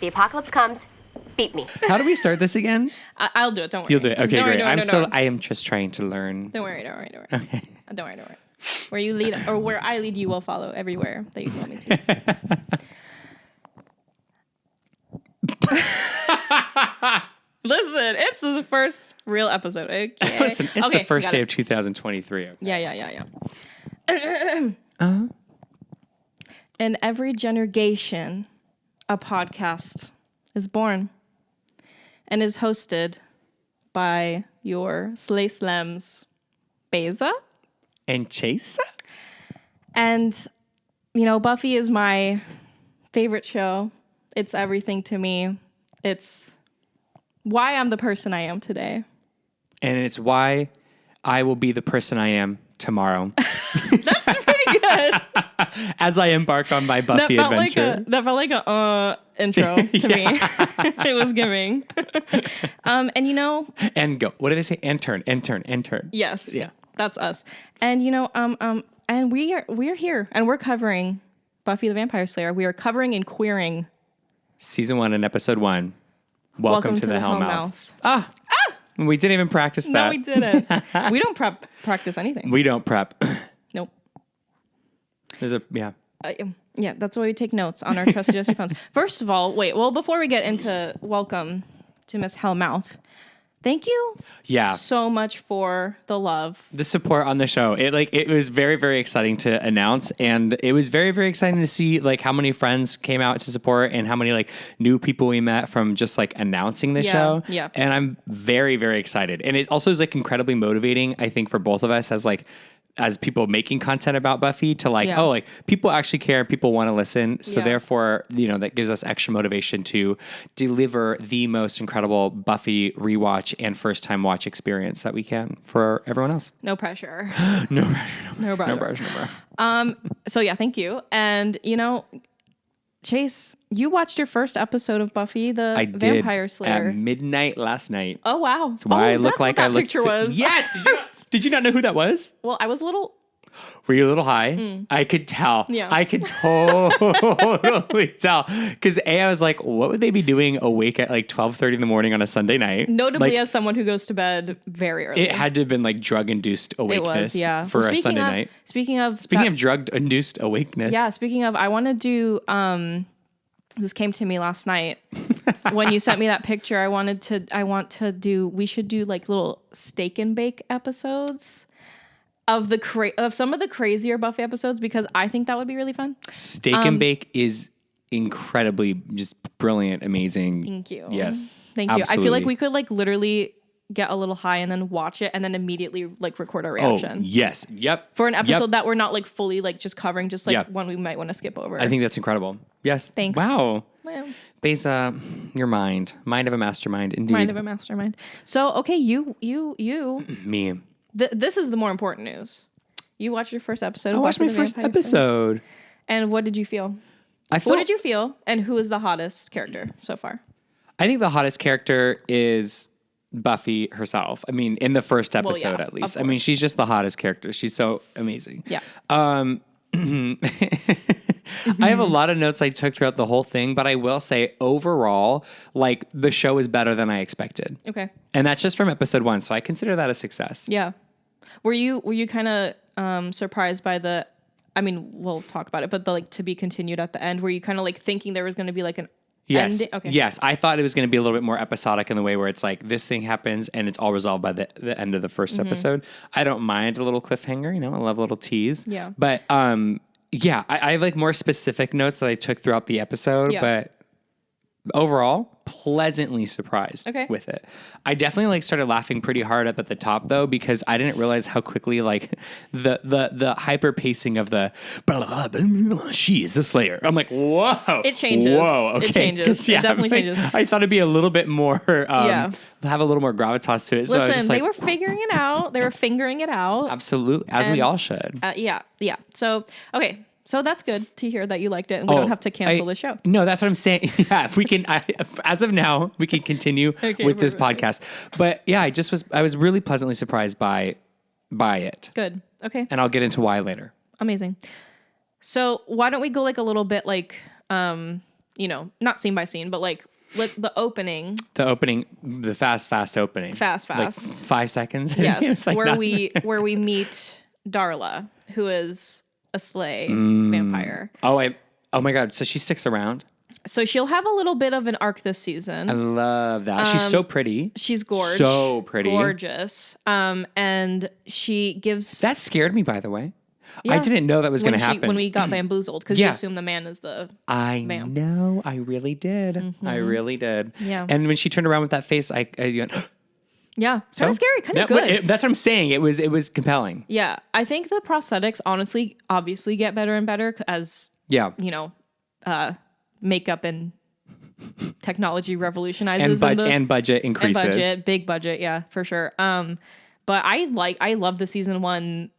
the apocalypse comes, beat me. How do we start this again? I'll do it. Don't worry. You'll do it. Okay, don't great. Worry, I am just trying to learn. Don't worry. Okay. Don't worry. Where you lead, or where I lead, you will follow everywhere that you tell me to. Listen, it's the first real episode. Okay. Listen, it's the first day of 2023. Okay. Yeah. In every generGAYtion, a podcast is born and is hosted by your Slay Slems, Beyza and Chase. And, you know, Buffy is my favorite show. It's everything to me. It's why I'm the person I am today. And it's why I will be the person I am tomorrow. That's pretty good. As I embark on my Buffy adventure. That felt like a intro to me. It was giving. And you know. And go. What do they say? Intern. Yes. Yeah. That's us. And you know, and we're here and we're covering Buffy the Vampire Slayer. We are covering and queering Season 1 and Episode 1. Welcome to the HELLMOUth. We didn't even practice that. No, we didn't. We don't practice anything. We don't prep. Nope. Yeah, that's why we take notes on our trusty dusty phones. First of all, before we get into welcome to Miss HELLMOUth, thank you so much for the love. The support on the show. It was very, very exciting to announce, and it was very, very exciting to see like how many friends came out to support and how many like new people we met from just like announcing the show. Yeah. And I'm very, very excited. And it also is like incredibly motivating, I think, for both of us as people making content about Buffy to like people actually care, people want to listen. So therefore, you know, that gives us extra motivation to deliver the most incredible Buffy rewatch and first time watch experience that we can for everyone else. No pressure. No pressure. So yeah, thank you. And you know, Chase, you watched your first episode of Buffy the Vampire Slayer at midnight last night. Oh wow! That's why I look like that picture was. Yes. Did you not know who that was? Well, I was a little. Were you a little high? I could tell. Yeah. I could totally tell. Because I was like, what would they be doing awake at like 12:30 in the morning on a Sunday night? Notably, like, as someone who goes to bed very early. It had to have been like drug-induced awakeness for a Sunday night. Speaking of drug-induced awakeness. Yeah, speaking of, I want to do... this came to me last night when you sent me that picture. We should do like little steak and bake episodes of some of the crazier Buffy episodes, because I think that would be really fun. Steak and bake is incredibly just brilliant, amazing. Thank you. Yes. Thank you. I feel like we could like literally get a little high and then watch it and then immediately like record our reaction. Oh, yes. Yep. For an episode that we're not like fully like just covering, just like one we might want to skip over. I think that's incredible. Yes. Thanks. Wow. Well, Beyza, your mind of a mastermind, indeed. Mind of a mastermind. So, okay, you. Me. This is the more important news. You watched your first episode. I watched my first episode. And what did you feel? What did you feel? And who is the hottest character so far? I think the hottest character is Buffy herself. I mean, in the first episode, at least. I mean, she's just the hottest character. She's so amazing. Yeah. I have a lot of notes I took throughout the whole thing, but I will say overall, like the show is better than I expected. Okay. And that's just from episode 1, so I consider that a success. Yeah. Were you kind of surprised by the? I mean, we'll talk about it, but the like to be continued at the end. Were you kind of like thinking there was going to be like an ending? Okay. Yes, I thought it was going to be a little bit more episodic in the way where it's like this thing happens and it's all resolved by the end of the first episode. I don't mind a little cliffhanger, you know, I love a little tease. Yeah. But yeah, I have like more specific notes that I took throughout the episode, but overall, pleasantly surprised with it. I definitely like started laughing pretty hard up at the top though, because I didn't realize how quickly like the hyper pacing of the she is the Slayer. I'm like, whoa. It changes. Whoa. Okay. It changes. It definitely changes. I thought it'd be a little bit more have a little more gravitas to it. So Listen, just they were figuring it out. They were fingering it out. Absolutely. As we all should. Yeah. So, okay. So that's good to hear that you liked it and we don't have to cancel the show. No, that's what I'm saying. Yeah, if we can, as of now, we can continue with this podcast. But yeah, I was really pleasantly surprised by it. Good. Okay. And I'll get into why later. Amazing. So why don't we go like a little bit like not scene by scene, but like the opening. The fast opening. Fast. Like 5 seconds. Yes, like where we meet Darla, who is a slay vampire. Oh my God. So she sticks around. So she'll have a little bit of an arc this season. I love that. She's so pretty. She's gorgeous. So pretty. Gorgeous. And she gives... That scared me, by the way. Yeah. I didn't know that was going to happen. When we got bamboozled, because you assume the man is the vamp. Know. I really did. Mm-hmm. I really did. Yeah. And when she turned around with that face, I went... Yeah, kind of scary, kind of good. That's what I'm saying. It was compelling. Yeah, I think the prosthetics obviously get better and better as makeup and technology revolutionizes and budget increases. Big budget, yeah, for sure. But I love the season 1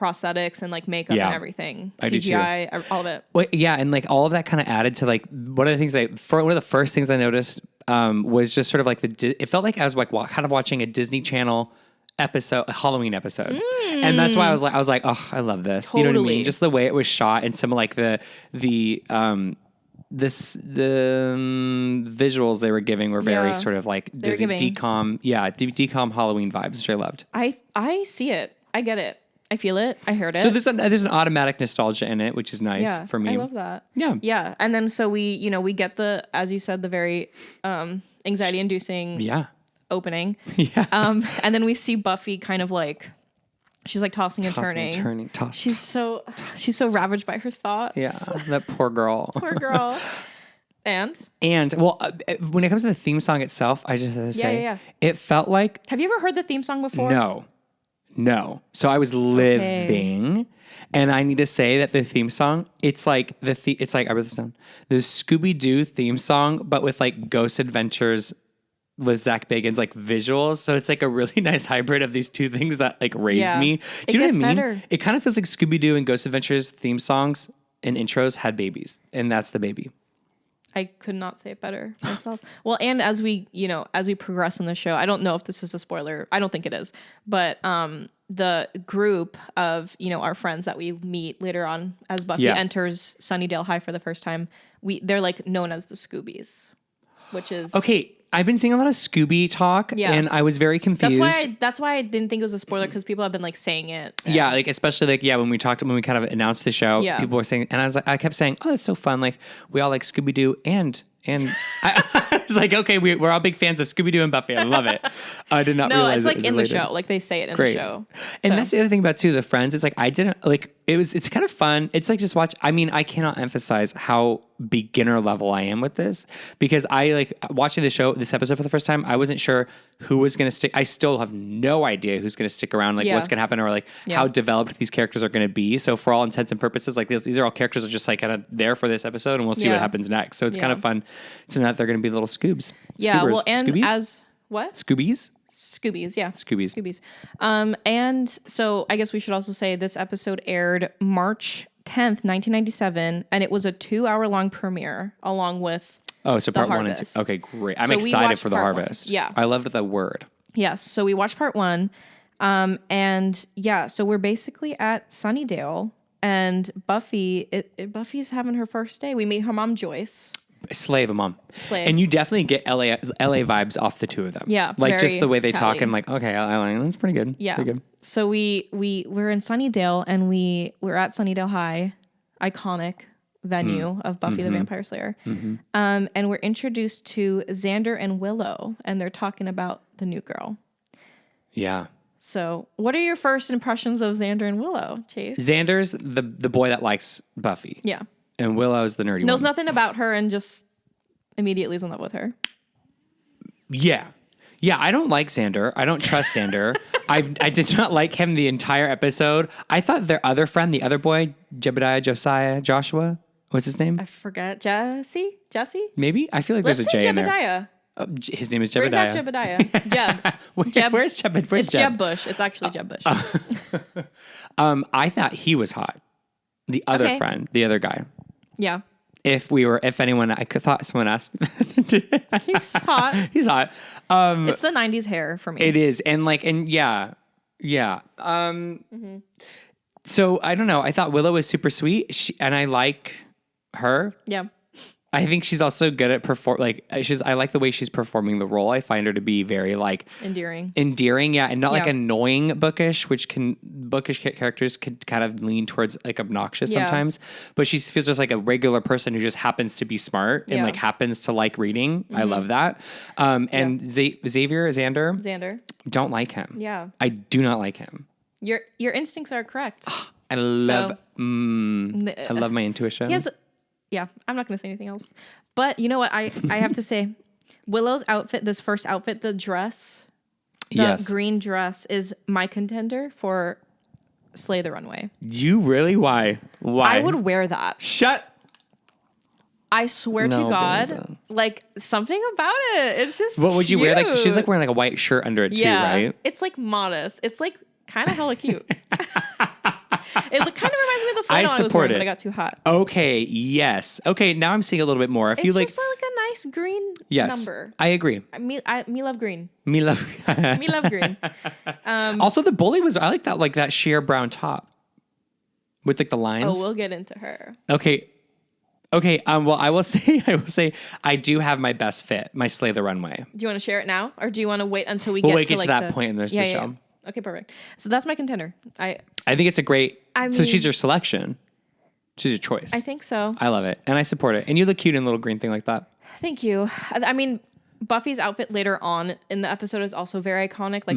prosthetics and like makeup and everything. CGI, all of it. Well, yeah, and like all of that kind of added to like one of the first things I noticed was just sort of like it felt like I was like kind of watching a Disney Channel episode, a Halloween episode. And that's why I was like, oh, I love this. Totally. You know what I mean? Just the way it was shot and some of like the visuals they were giving were very sort of like Disney decom Halloween vibes, which I loved. I see it. I get it. I feel it. I heard it. So there's an automatic nostalgia in it, which is nice for me. I love that. Yeah. Yeah. And then so we get the, as you said, the very anxiety inducing opening. Yeah. And then we see Buffy kind of like, she's like tossing and turning. She's so ravaged by her thoughts. Yeah. That poor girl. Poor girl. And well, when it comes to the theme song itself, I just have to say, it felt like. Have you ever heard the theme song before? No. So I was living, and I need to say that the theme song, it's like it's like I wrote this down, the Scooby-Doo theme song, but with like Ghost Adventures with Zach Bagans like visuals. So it's like a really nice hybrid of these two things that like raised me. Do you know what I mean? Better. It kind of feels like Scooby-Doo and Ghost Adventures theme songs and intros had babies, and that's the baby. I could not say it better myself. Well, and as we progress in the show, I don't know if this is a spoiler. I don't think it is. But the group of, our friends that we meet later on as Buffy enters Sunnydale High for the first time, they're like known as the Scoobies, which is... Okay, I've been seeing a lot of Scooby talk, and I was very confused. That's why I didn't think it was a spoiler, because people have been like saying it. Yeah, like especially like when we kind of announced the show, people were saying, and I kept saying, oh, it's so fun. Like we all like Scooby Doo and I was like, okay, we're all big fans of Scooby-Doo and Buffy. I love it. I did not realize it's like it was in related. the show. Like they say it in the show. And that's the other thing about too, the Friends. It's like I didn't like it's kind of fun. It's like just watch. I mean, I cannot emphasize how beginner level I am with this, because I like watching this episode for the first time. I wasn't sure who was going to stick. I still have no idea who's going to stick around, like what's going to happen, or like how developed these characters are going to be. So for all intents and purposes, like these are all characters that are just like kind of there for this episode, and we'll see what happens next. So it's kind of fun to know that they're going to be little scoobs. Yeah, Scoobers. well, and Scoobies? as what? Scoobies? Scoobies, yeah. Scoobies. And so I guess we should also say this episode aired March 10th, 1997, and it was a 2-hour-long premiere along with so part Harvest. 1 and 2. Okay, great. I'm excited for the Harvest. Yeah. I loved the word. Yes, so we watched part 1, and so we're basically at Sunnydale, and Buffy's having her first day. We meet her mom, Joyce. Slave, a mom. Slave. And you definitely get LA vibes off the two of them. Yeah. Like just the way they talk, I'm like, okay, that's pretty good. Yeah. Pretty good. So we're in Sunnydale, and we're at Sunnydale High, iconic venue of Buffy the Vampire Slayer. And we're introduced to Xander and Willow, and they're talking about the new girl. Yeah. So what are your first impressions of Xander and Willow, Chase? Xander's the boy that likes Buffy. Yeah. And Willow's the nerdy one. Knows nothing about her and just immediately is in love with her. Yeah. Yeah, I don't like Xander. I don't trust Xander. I did not like him the entire episode. I thought their other friend, the other boy, Joshua, what's his name? I forget. Jesse? Maybe? I feel like there's a J in there. Jebediah. His name is Jebediah. Bring back Jebediah. Jeb. Where's Jeb? It's Jeb Bush. It's actually Jeb Bush. I thought he was hot. The other friend, the other guy. Yeah. If anyone, I thought someone asked me that. He's hot. He's hot. It's the 90s hair for me. It is. Yeah. So I don't know. I thought Willow was super sweet, and I like her. Yeah. I think she's also good at I like the way she's performing the role. I find her to be very like endearing. Yeah, and not like annoying bookish, which bookish characters could kind of lean towards like obnoxious sometimes. But she feels just like a regular person who just happens to be smart and like happens to like reading. I love that. And Xander, don't like him. Yeah, I do not like him. Your instincts are correct. I love my intuition. Yes. Yeah, I'm not going to say anything else. But you know what? I have to say, Willow's outfit, this first outfit, the dress, the green dress is my contender for Slay the Runway. You really? Why? I would wear that. I swear to God, Beyza. like something about it. It's just What would you wear? Like she's like cute. wearing like a white shirt under it too, right? It's like modest. It's like kind of hella cute. It kind of reminds me of the flannel I was wearing, but I got too hot. Okay, yes. Okay, now I'm seeing a little bit more. It's just like a nice green number. I agree. Me love green. Me love green. Also, the bully I like that sheer brown top with like the lines. Oh, we'll get into her. Okay. Well, I will say, I do have my best fit, my Slay the Runway. Do you want to share it now, or do you want to wait until we get to like that point in the show? Yeah. Okay, perfect. So that's my contender. I think it's a great. So she's your selection. She's your choice. I think so. I love it, and I support it. And you look cute in a little green thing like that. Thank you. I mean, Buffy's outfit later on in the episode is also very iconic, like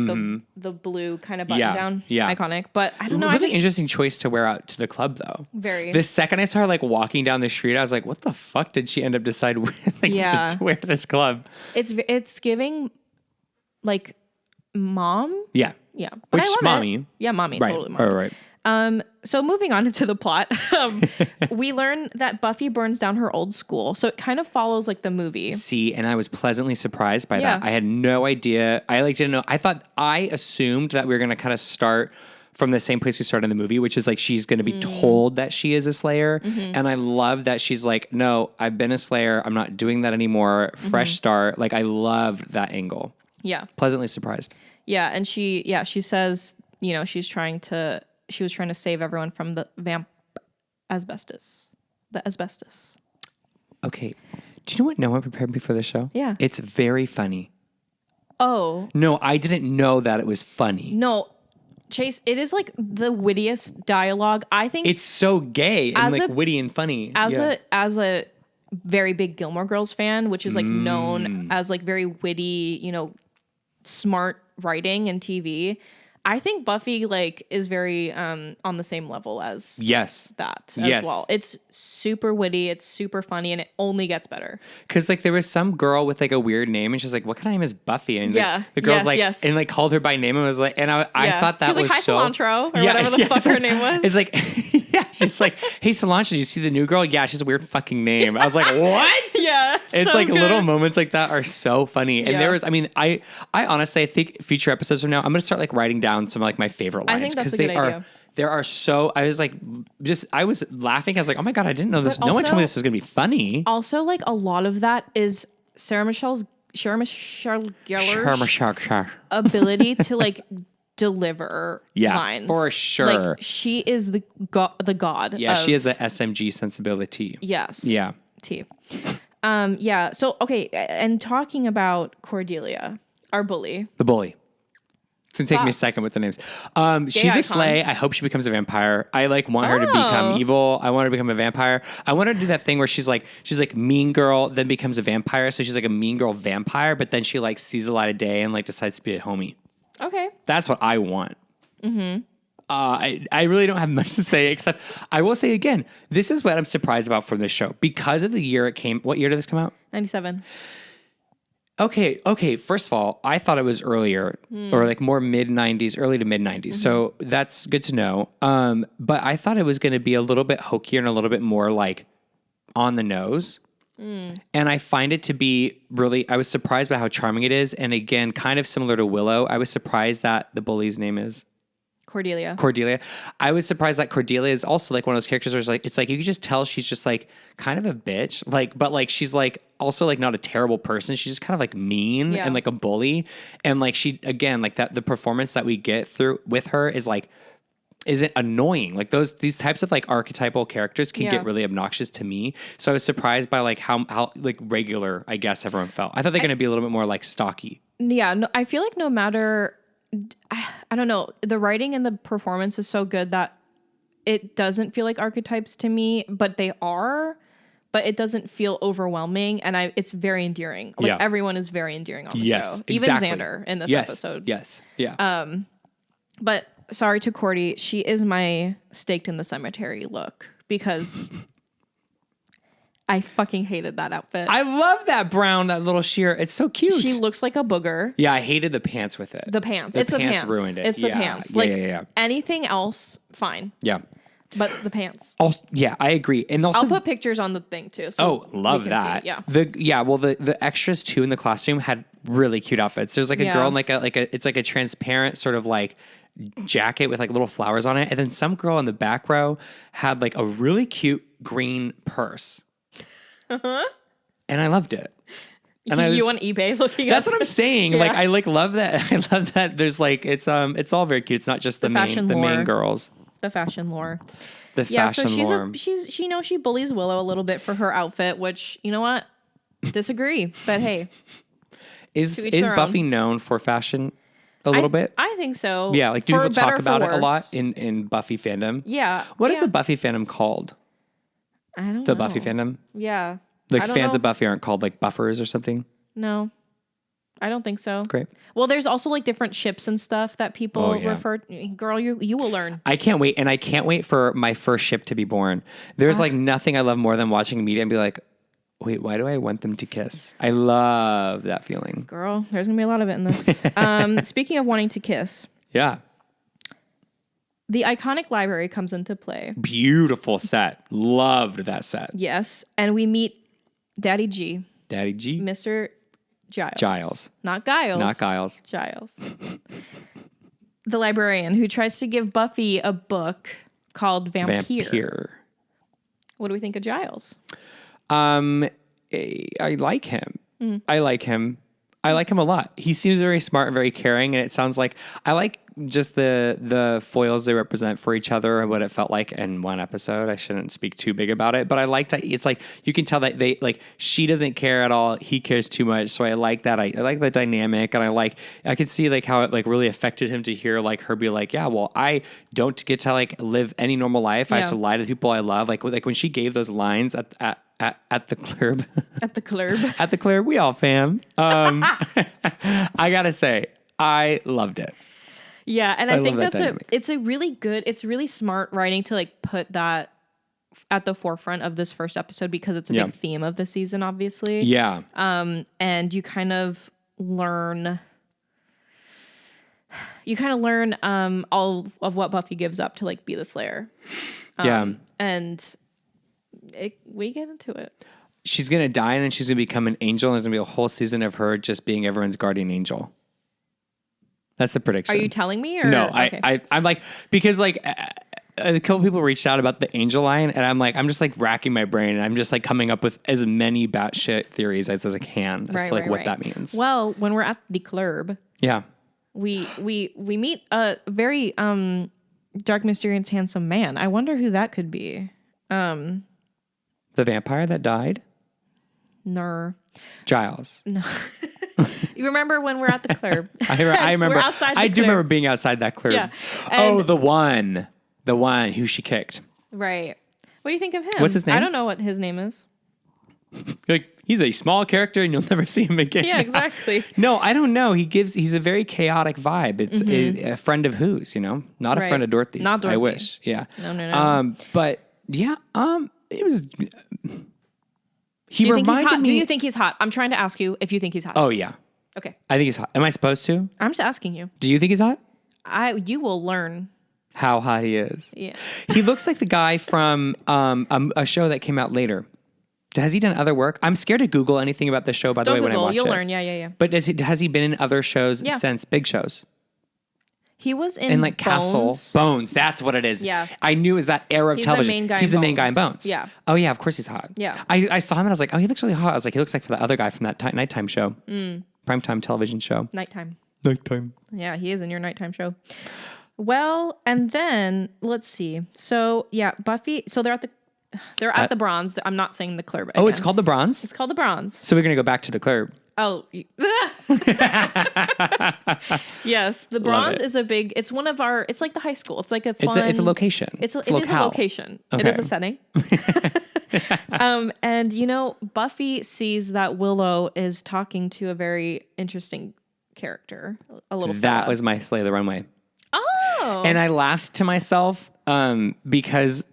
the blue kind of button down, iconic. But I don't know. Really interesting choice to wear out to the club, though. Very. The second I saw her like walking down the street, I was like, "What the fuck did she end up decide to wear to this club?" It's giving like mom. Yeah. Yeah. But Which I love mommy? It. Yeah, mommy. Right. Totally mommy. Right. So moving on into the plot, we learn that Buffy burns down her old school. So it kind of follows like the movie. See, and I was pleasantly surprised by that. I had no idea. I didn't know. I assumed that we were going to kind of start from the same place we started in the movie, which is like she's going to be told that she is a slayer. And I love that she's like, no, I've been a slayer. I'm not doing that anymore. Fresh start. Like I loved that angle. Yeah. Pleasantly surprised. Yeah. And she says, you know, she was trying to save everyone from the asbestos. The asbestos. Okay. Do you know what no one prepared me for the show? Yeah. It's very funny. Oh. No, I didn't know that it was funny. No. Chase, it is like the wittiest dialogue. I think it's so gay and like witty and funny. As a very big Gilmore Girls fan, which is like known as like very witty, you know, smart writing and TV. I think Buffy like is very on the same level as that as well. It's super witty, it's super funny, and it only gets better. Because like there was some girl with like a weird name, and she's like, "What kind of name is Buffy?" And like, the girl's and like called her by name and was like, and I thought that was like, "Hi, so cilantro," or whatever the fuck her name was. It's like she's like, "Hey, cilantro, did you see the new girl?" Yeah, she's a weird fucking name. I was like, "What?" It's so like good. Little moments like that are so funny. And there was, I mean, I honestly, I think future episodes from now, I'm gonna start like writing down some of like my favorite lines. I think that's a good idea. There are so, I was like, I was laughing. I was like, oh my God, I didn't know this. No one told me this was going to be funny. Also, like a lot of that is Sarah Michelle Gellar's ability to like deliver lines. For sure. Like she is the god. Yeah, she has the SMG sensibility. Yes. Yeah. So, okay. And talking about Cordelia, our bully. The bully. It's going to take me a second with the names. She's a slay. I hope she becomes a vampire. I like want her to become evil. I want her to become a vampire. I want her to do that thing where she's like mean girl, then becomes a vampire. So she's like a mean girl vampire, but then she like sees a light of day and like decides to be a homie. Okay. That's what I want. I really don't have much to say, except I will say again, this is what I'm surprised about from this show. Because of the year it came, what year did this come out? 97. Okay. First of all, I thought it was earlier or like more mid-90s, early to mid-90s. So that's good to know. But I thought it was going to be a little bit hokier and a little bit more like on the nose. And I find it to be really, I was surprised by how charming it is. And again, kind of similar to Willow, I was surprised that the bully's name is Cordelia. I was surprised that Cordelia is also like one of those characters where it's like you can just tell she's just like kind of a bitch, like, but like she's like also like not a terrible person. She's just kind of like mean and like a bully, and like she again like that the performance that we get through with her is like isn't annoying. Like these types of like archetypal characters can get really obnoxious to me. So I was surprised by like how like regular, I guess, everyone felt. I thought they're going to be a little bit more like stocky. Yeah, no, I feel like no matter, I don't know, the writing and the performance is so good that it doesn't feel like archetypes to me, but they are. But it doesn't feel overwhelming, and it's very endearing. Like everyone is very endearing on the show, even Xander in this episode. Yes, yeah. But sorry to Cordy, she is my staked in the cemetery look because I fucking hated that outfit. I love that brown, that little sheer. It's so cute. She looks like a booger. Yeah, I hated the pants with it. The pants. It's the pants. Ruined it. It's the pants. Like anything else, fine. Yeah. But the pants. Also, yeah, I agree. And also, I'll put pictures on the thing too. So love that. Yeah. The extras too in the costume had really cute outfits. There's like a girl in like a it's like a transparent sort of like jacket with like little flowers on it, and then some girl in the back row had like a really cute green purse. And I loved it. And you on eBay looking that's what I'm saying. Like I love that. I love that there's like it's all very cute. It's not just the main girls. The fashion lore. The fashion lore. She bullies Willow a little bit for her outfit, which, you know what? Disagree. But hey. Is Buffy known for fashion a little bit? I think so. Yeah, like do people talk about it a lot in Buffy fandom? Yeah. What is the Buffy fandom called? I don't know. The Buffy fandom? Yeah. Like fans of Buffy aren't called like buffers or something? No. I don't think so. Great. Well, there's also like different ships and stuff that people refer to. Girl, you will learn. I can't wait. And I can't wait for my first ship to be born. There's like nothing I love more than watching media and be like, wait, why do I want them to kiss? I love that feeling. Girl, there's going to be a lot of it in this. Speaking of wanting to kiss. Yeah. The iconic library comes into play. Beautiful set. Loved that set. Yes. And we meet Daddy G. Daddy G. Mr. Giles. Not Giles. Not Giles. Giles. The librarian who tries to give Buffy a book called Vampire. What do we think of Giles? I like him. I like him. I like him a lot. He seems very smart and very caring, and it sounds like I like just the foils they represent for each other and what it felt like in one episode. I shouldn't speak too big about it, but I like that it's like you can tell that they like she doesn't care at all. He cares too much, so I like that. I like the dynamic, and I could see like how it like really affected him to hear like her be like, yeah, well, I don't get to like live any normal life. I have to lie to the people I love. Like when she gave those lines at the club. At the club. At the club. We all fam. I gotta say, I loved it. Yeah, and I think it's really smart writing to like put that at the forefront of this first episode because it's a big theme of the season, obviously. Yeah. And you kind of learn all of what Buffy gives up to like be the Slayer. And we get into it. She's going to die and then she's going to become an angel and there's going to be a whole season of her just being everyone's guardian angel. That's the prediction. Are you telling me? Or? No, okay. I'm like, because like a couple people reached out about the angel line and I'm just like racking my brain and I'm just like coming up with as many batshit theories as I can as to like what that means. Well, when we're at the club, we meet a very dark, mysterious, handsome man. I wonder who that could be. The vampire that died? No. Giles. No. You remember when we're at the club? I remember. We're outside the I do remember being outside that club. Yeah. Oh, the one who she kicked. Right. What do you think of him? What's his name? I don't know what his name is. Like he's a small character and you'll never see him again. Yeah, exactly. No, I don't know. He's a very chaotic vibe. It's a friend of whose, not a friend of Dorothy's. Not Dorothy. I wish. Yeah. No. But yeah, it was. Do you think he's hot? I'm trying to ask you if you think he's hot. Oh yeah. Okay. I think he's hot. Am I supposed to? I'm just asking you. Do you think he's hot? You will learn how hot he is. Yeah. He looks like the guy from a show that came out later. Has he done other work? I'm scared to Google anything about the show, by the way, when I watch it. You'll learn. Yeah. But has he been in other shows since big shows? He was in like Bones. Bones. That's what it is. Yeah. I knew it was that era of television. He's the main guy in Bones. Yeah. Oh yeah, of course he's hot. Yeah. I saw him and I was like, oh, he looks really hot. I was like, he looks like the other guy from that nighttime show. Primetime television show. Nighttime. Nighttime. Yeah, he is in your nighttime show. Well, and then let's see. So yeah, Buffy. So they're at the Bronze. I'm not saying the club. Oh, it's called the Bronze? It's called the Bronze. So we're going to go back to the club. Oh, yes. The Bronze is a big, it's one of our, it's like the high school. It's like a fun. It's a location. It is a location. Okay. It is a setting. And you know, Buffy sees that Willow is talking to a very interesting character. A little That was my Slay the Runway. Oh. And I laughed to myself because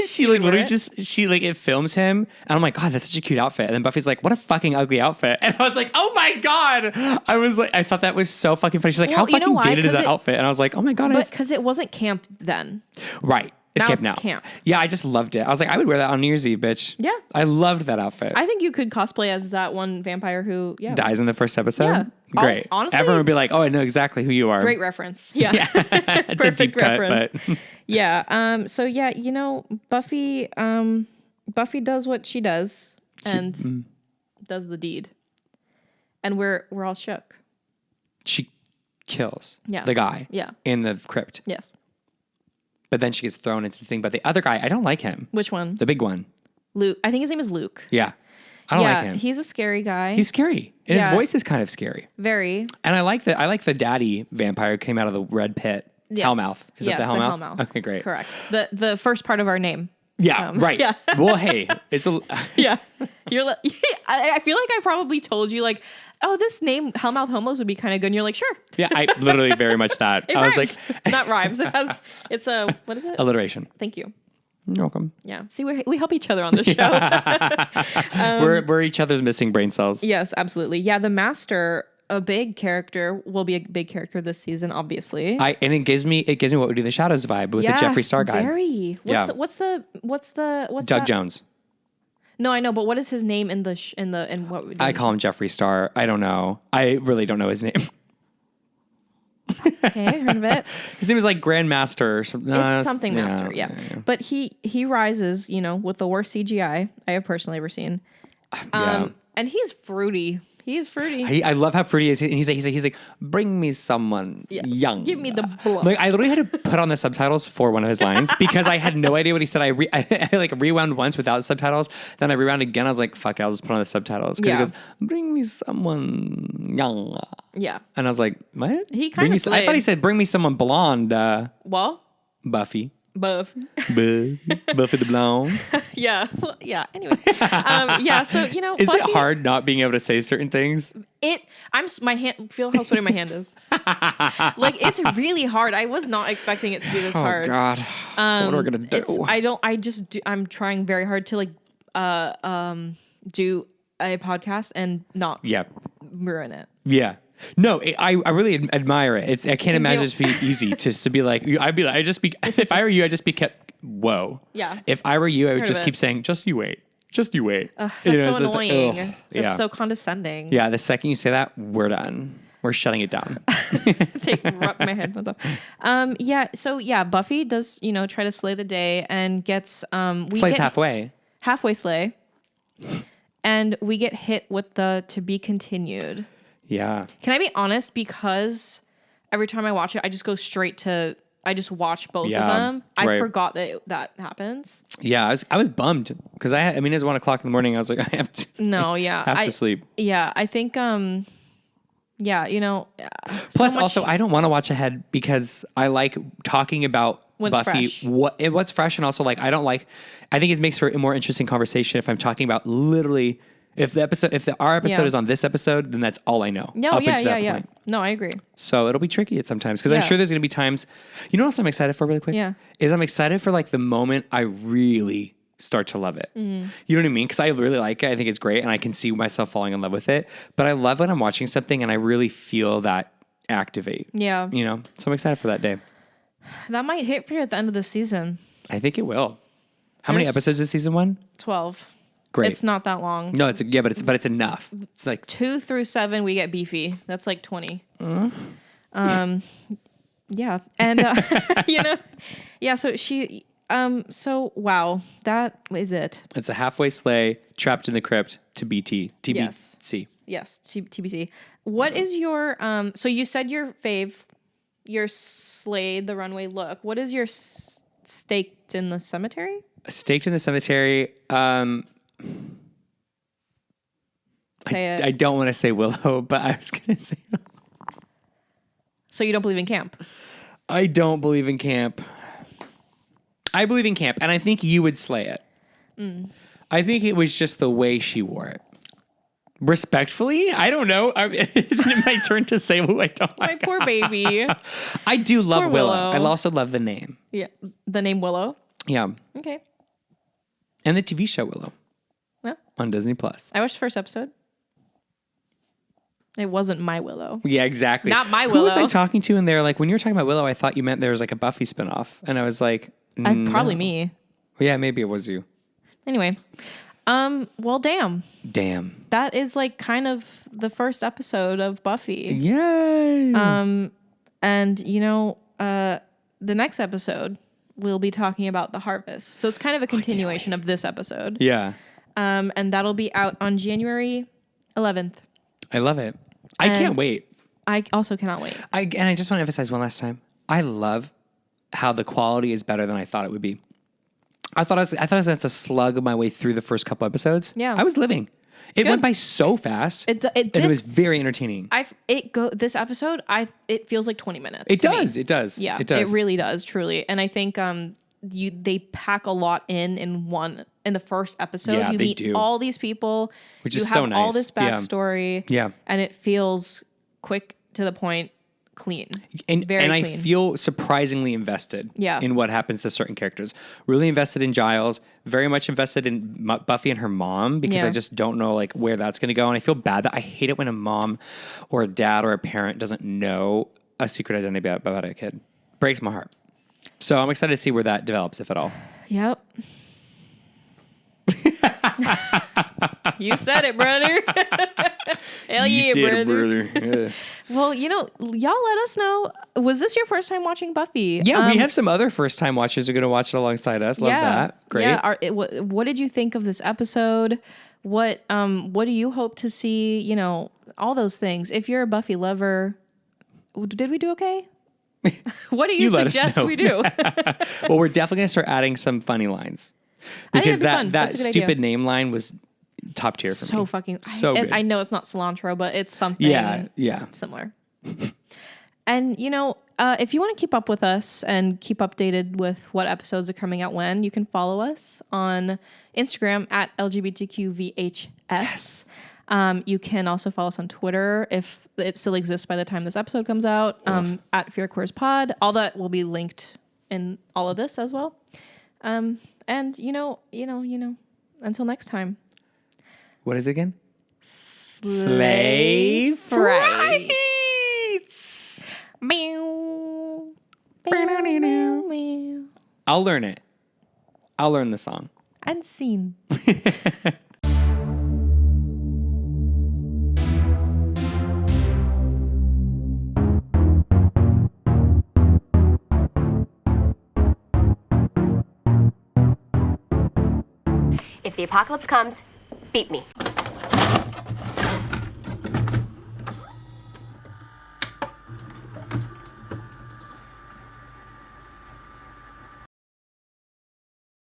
she like literally it films him and I'm like, God, that's such a cute outfit. And then Buffy's like, what a fucking ugly outfit. And I was like, oh my God. I thought that was so fucking funny. She's like, how fucking dated is that outfit? And I was like, oh my God. But because it wasn't camp then. Right. It's camp now. Camp. Yeah, I just loved it. I was like, I would wear that on New Year's Eve, bitch. Yeah. I loved that outfit. I think you could cosplay as that one vampire who dies in the first episode. Yeah. Great. Honestly, everyone would be like, oh, I know exactly who you are. Great reference. Yeah. It's a deep reference. Cut, but yeah. So yeah, you know, Buffy does what she does and does the deed. And we're all shook. She kills the guy in the crypt. Yes. But then she gets thrown into the thing. But the other guy, I don't like him. Which one? The big one. Luke. I think his name is Luke. Yeah. I don't like him. He's a scary guy. He's scary. And his voice is kind of scary. Very. And I like the daddy vampire who came out of the red pit. Yes. Hellmouth. Is that the Hellmouth? Okay, great. Correct. The first part of our name. Yeah, right. Yeah. Well, hey, it's a... yeah. I feel like I probably told you like, oh, this name, HELLMOUTH HOMOS would be kind of good. And you're like, sure. Yeah, I literally very much thought. I rhymes. was like... Not rhymes. It's a, what is it? Alliteration. Thank you. You're welcome. Yeah. See, we help each other on this show. We're each other's missing brain cells. Yes, absolutely. Yeah, the Master, a big character, will be a big character this season, obviously. And it gives me what we do the Shadows vibe with the Jeffree Star guy. Very. What's Doug that? Jones. No, I know, but what is his name in what? I call him Jeffree Star. I don't know. I really don't know his name. Okay, heard of it. His name is like Grandmaster or something. It's something Master, yeah. But he rises, you know, with the worst CGI I have personally ever seen. And he's fruity. He is fruity. I love how fruity he is. And he's like, bring me someone young. Give me the blood. Like I literally had to put on the subtitles for one of his lines because I had no idea what he said. I like rewound once without the subtitles. Then I rewound again. I was like, fuck it, I'll just put on the subtitles. Because he goes, bring me someone young. Yeah. And I was like, what? He kind of I thought he said, bring me someone blonde. Well? Buffy. Buffy the blonde. Yeah. Anyway. So, you know. Is Buffy, it hard not being able to say certain things? My hand, feel how sweaty my hand is. Like, it's really hard. I was not expecting it to be this hard. Oh, God. What are we going to do? I'm trying very hard to, like, do a podcast and not ruin it. Yeah. No, I really admire it. I can't imagine it being easy to be like, if I were you, I'd just be kept, whoa. Yeah. If I were you, I would just keep saying, just you wait. Just you wait. That's so annoying. It's so condescending. Yeah, the second you say that, we're done. We're shutting it down. Rub my headphones off. So Buffy does, you know, try to slay the day and gets... Slays halfway. Halfway slay. And we get hit with the to be continued. Yeah. Can I be honest? Because every time I watch it, I just go straight to... I just watch both of them. I forgot that happens. Yeah, I was bummed because I mean, it's 1 o'clock in the morning. I was like, I have to. No, yeah, have to sleep. Yeah, I think. You know. Plus, also, I don't want to watch ahead because I like talking about Buffy. Fresh. What's fresh, and also like I don't like. I think it makes for a more interesting conversation if I'm talking about literally. If our episode is on this episode, then that's all I know. No, yeah. No, I agree. So it'll be tricky at sometimes because I'm sure there's going to be times. You know what else I'm excited for really quick? Yeah. Is I'm excited for like the moment I really start to love it. Mm-hmm. You know what I mean? Because I really like it. I think it's great and I can see myself falling in love with it. But I love when I'm watching something and I really feel that activate. Yeah. You know? So I'm excited for that day. That might hit for you at the end of the season. I think it will. How many episodes is season 1? 12. Great. It's not that long. No, but it's enough. It's like 2 through 7 we get beefy. That's like 20. Yeah. And you know, yeah, so she so wow, that is it. It's a halfway slay trapped in the crypt to TBC. Yes, TBC. What is your so you said your fave your Slade the Runway look. What is your staked in the cemetery? Staked in the cemetery. I don't want to say Willow, but I was going to say. So you don't believe in camp? I don't believe in camp. I believe in camp, and I think you would slay it. I think it was just the way she wore it. Respectfully, I don't know. Isn't it my turn to say who I don't like? My poor baby. I do love Poor Willow. Willow. I also love the name. Yeah, the name Willow. Yeah. Okay. And the TV show Willow. Yeah. On Disney Plus. I watched the first episode. It wasn't my Willow. Yeah, exactly. Not my Willow. Who was I talking to? And they're like, when you were talking about Willow, I thought you meant there was like a Buffy spinoff. And I was like, no. Probably me. Yeah, maybe it was you. Anyway. Well, damn. Damn. That is like kind of the first episode of Buffy. Yay. And you know, the next episode we'll be talking about the harvest. So it's kind of a continuation of this episode. Yeah. And that'll be out on January 11th. I love it. I can't wait. I also cannot wait. And I just want to emphasize one last time. I love how the quality is better than I thought it would be. I thought I was going to slug my way through the first couple episodes. Yeah. I was living. It went by so fast. And it was very entertaining. This episode, it feels like 20 minutes. It does. It does. Yeah. It does. It really does, truly. And I think they pack a lot in the first episode. Yeah, you they meet do. all these people. Which is so nice. You have all this backstory. Yeah. And it feels quick, to the point, clean. And Very I clean. feel surprisingly invested in what happens to certain characters. Really invested in Giles. Very much invested in Buffy and her mom, because I just don't know like where that's going to go. And I feel bad that I hate it when a mom or a dad or a parent doesn't know a secret identity about a kid. Breaks my heart. So I'm excited to see where that develops, if at all. Yep. You said it, brother. Hell yeah, brother. Yeah. Well, y'all let us know. Was this your first time watching Buffy? Yeah, we have some other first-time watchers who are going to watch it alongside us. Love that. Great. Yeah. What did you think of this episode? What do you hope to see? All those things. If you're a Buffy lover, did we do okay? What do you suggest we do? Well, we're definitely going to start adding some funny lines, because that stupid name line was top tier for me. So fucking good. I know it's not cilantro, but it's something similar. And if you want to keep up with us and keep updated with what episodes are coming out when, you can follow us on Instagram at LGBTQVHS. Yes. You can also follow us on Twitter if it still exists by the time this episode comes out, at Fear Queers Pod. All that will be linked in all of this as well. And until next time. What is it again? Slay Frights. I'll learn it. I'll learn the song. And scene. If the apocalypse comes, beat me.